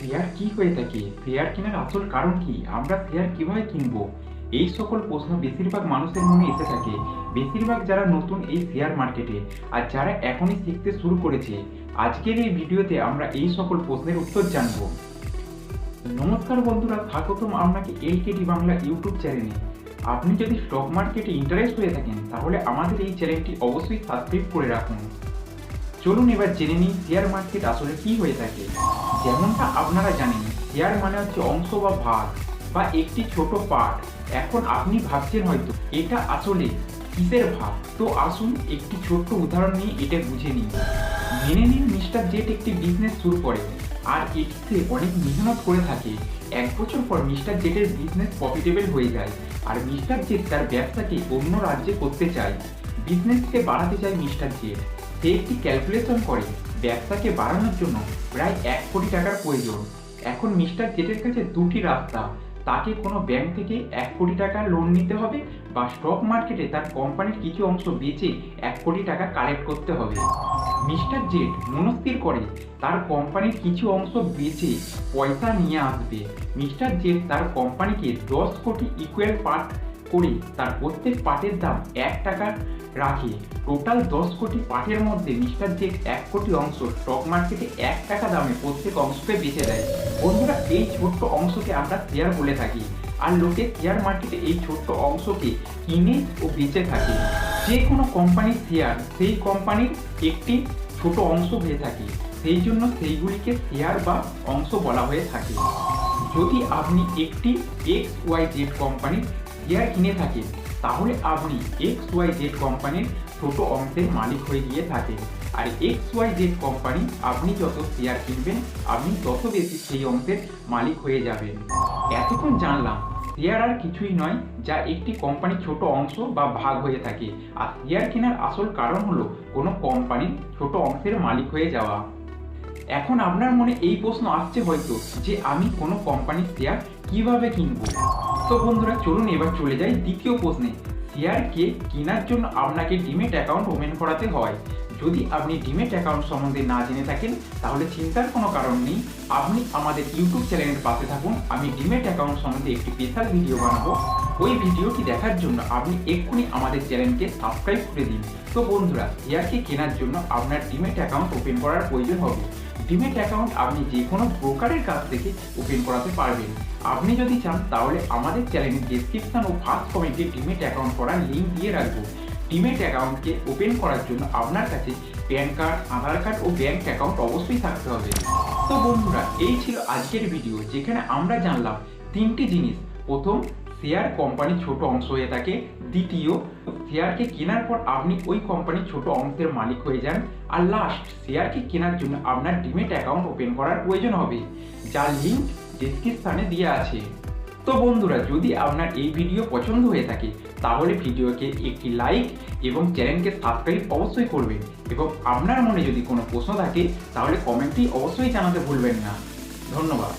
Share কি হয়ে থাকে, শেয়ার কেনার আসল কারণ কি, আমরা শেয়ার কিভাবে কিনবো, এই সকল প্রশ্ন বেশিরভাগ মানুষের মনে এসে থাকে। বেশিরভাগ যারা নতুন এই শেয়ার মার্কেটে আর যারা এখনই শিখতে শুরু করেছে, আজকের এই ভিডিওতে আমরা এই সকল প্রশ্নের উত্তর জানবো। নমস্কার বন্ধুরা, স্বাগতম আপনাকে এলকেডি বাংলা ইউটিউব চ্যানেলে। আপনি যদি স্টক মার্কেটে ইন্টারেস্ট হয়ে থাকেন তাহলে আমাদের এই চ্যানেলটি অবশ্যই সাবস্ক্রাইব করে রাখুন। চলুন এবার জেনে নিই শেয়ার মার্কেট আসলে কি হয়ে থাকে। যেমনটা আপনারা জানেন, শেয়ার মানে হচ্ছে অংশ বা ভাগ বা একটি ছোট পার্ট। এখন আপনি ভাবছেন হয়তো এটা আসলে কিসের ভাগ, তো আসুন একটি ছোট্ট উদাহরণ নিয়ে এটা বুঝে নিই। মেনে নিন মিস্টার জেট একটি বিজনেস শুরু করে আর এটিতে অনেক মেহনত করে থাকে। 1 বছর পর মিস্টার জেটের বিজনেস প্রফিটেবল হয়ে যায় আর মিস্টার জেট তার ব্যবসাকে অন্য রাজ্যে করতে চায়। বিজনেসকে বাড়াতে চায় মিস্টার জেট। সে একটি ক্যালকুলেশন করে ব্যবসাকে বাড়ানোর জন্য প্রায় 1 কোটি টাকার প্রয়োজন। এখন মিস্টার জেটের কাছে দুটি রাস্তা, তাকে কোনো ব্যাংক থেকে 1 কোটি টাকা লোন নিতে হবে বা স্টক মার্কেটে তার কোম্পানির কিছু অংশ বেচে 1 কোটি টাকা কালেক্ট করতে হবে। মিস্টার জেট মনস্থির করে তার কোম্পানির কিছু অংশ বেচে পয়সা নিয়ে আসবে। মিস্টার জেট তার কোম্পানিকে 10 কোটি ইকুয়াল পার্ট করে তার প্রত্যেক পার্টের দাম 1 টাকা রাখে। টোটাল 10 কোটি পার্টের মধ্যে মিস্টার জেট 1 কোটি অংশ স্টক মার্কেটে 1 টাকা দামে প্রত্যেক অংশকে বেচে দেয়। বন্ধুরা, এই ছোট্ট অংশকে আমরা শেয়ার বলে থাকি আর লোকে শেয়ার মার্কেটে এই ছোট্ট অংশকে কিনে ও বেচে থাকে। যে কোনো কোম্পানির শেয়ার সেই কোম্পানির একটি ছোট অংশ হয়ে থাকে, সেই জন্য সেইগুলিকে শেয়ার বা অংশ বলা হয়ে থাকে। যদি আপনি একটি XYZ কোম্পানির শেয়ার কিনে থাকেন তাহলে আপনি XYZ কোম্পানির ছোট অংশের মালিক হয়ে গিয়ে থাকেন। আর XYZ কোম্পানি আপনি যত শেয়ার কিনবেন আপনি তত বেশি সেই অংশের মালিক হয়ে যাবেন। এতক্ষণ জানলাম শেয়ার আর কিছুই নয়, যা একটি কোম্পানির ছোট অংশ বা ভাগ হয়ে থাকে। আর শেয়ার কেনার আসল কারণ হলো কোনো কোম্পানির ছোট অংশের মালিক হয়ে যাওয়া। এখন আপনার মনে এই প্রশ্ন আসছে হয়তো যে আমি কোনো কোম্পানির শেয়ার কিভাবে কিনবো। তো বন্ধুরা, চলুন এবার চলে যাই দ্বিতীয় প্রশ্নে। শেয়ারকে কেনার জন্য আপনাকে ডিমেট অ্যাকাউন্ট ওপেন করাতে হয়। যদি আপনি ডিমেট অ্যাকাউন্ট সম্বন্ধে না জেনে থাকেন তাহলে চিন্তার কোনো কারণ নেই, আপনি আমাদের ইউটিউব চ্যানেলের পাশে থাকুন। আমি ডিমেট অ্যাকাউন্ট সম্বন্ধে একটি স্পেশাল ভিডিও বানাবো। ওই ভিডিওটি দেখার জন্য আপনি এক্ষুনি আমাদের চ্যানেলকে সাবস্ক্রাইব করে দিন। তো বন্ধুরা, শেয়ারকে কেনার জন্য আপনার ডিমেট অ্যাকাউন্ট ওপেন করার প্রয়োজন হবে। ডিমেট অ্যাকাউন্ট আপনি যে কোনো ব্রোকারের কাছ থেকে ওপেন করাতে পারবেন। আপনি যদি চান তাহলে আমাদের চ্যানেলের ডেসক্রিপশন ও ফার্স্ট কমেন্টে ডিমেট অ্যাকাউন্ট করার লিঙ্ক দিয়ে রাখবো। ডিমেট অ্যাকাউন্টকে ওপেন করার জন্য আপনার কাছে প্যান কার্ড, আধার কার্ড ও ব্যাংক অ্যাকাউন্ট অবশ্যই থাকতে হবে। তো বন্ধুরা, এই ছিল আজকের ভিডিও, যেখানে আমরা জানলাম 3টি জিনিস। প্রথম, শেয়ার কোম্পানির ছোট অংশ হয়ে থাকে। দ্বিতীয়, শেয়ারকে কেনার পর আপনি ওই কোম্পানির ছোট অংশের মালিক হয়ে যান। আর লাস্ট, শেয়ারকে কেনার জন্য আপনার ডিমেট অ্যাকাউন্ট ওপেন করার প্রয়োজন হবে, যার লিঙ্ক ডেসক্রিপশনে দেওয়া আছে। তো বন্ধুরা, যদি আপনার এই ভিডিও পছন্দ হয়ে থাকে তাহলে ভিডিওকে একটি লাইক এবং চ্যানেলকে সাবস্ক্রাইব অবশ্যই করবেন। এবং আপনার মনে যদি কোনো প্রশ্ন থাকে তাহলে কমেন্টে অবশ্যই জানাতে ভুলবেন না। ধন্যবাদ।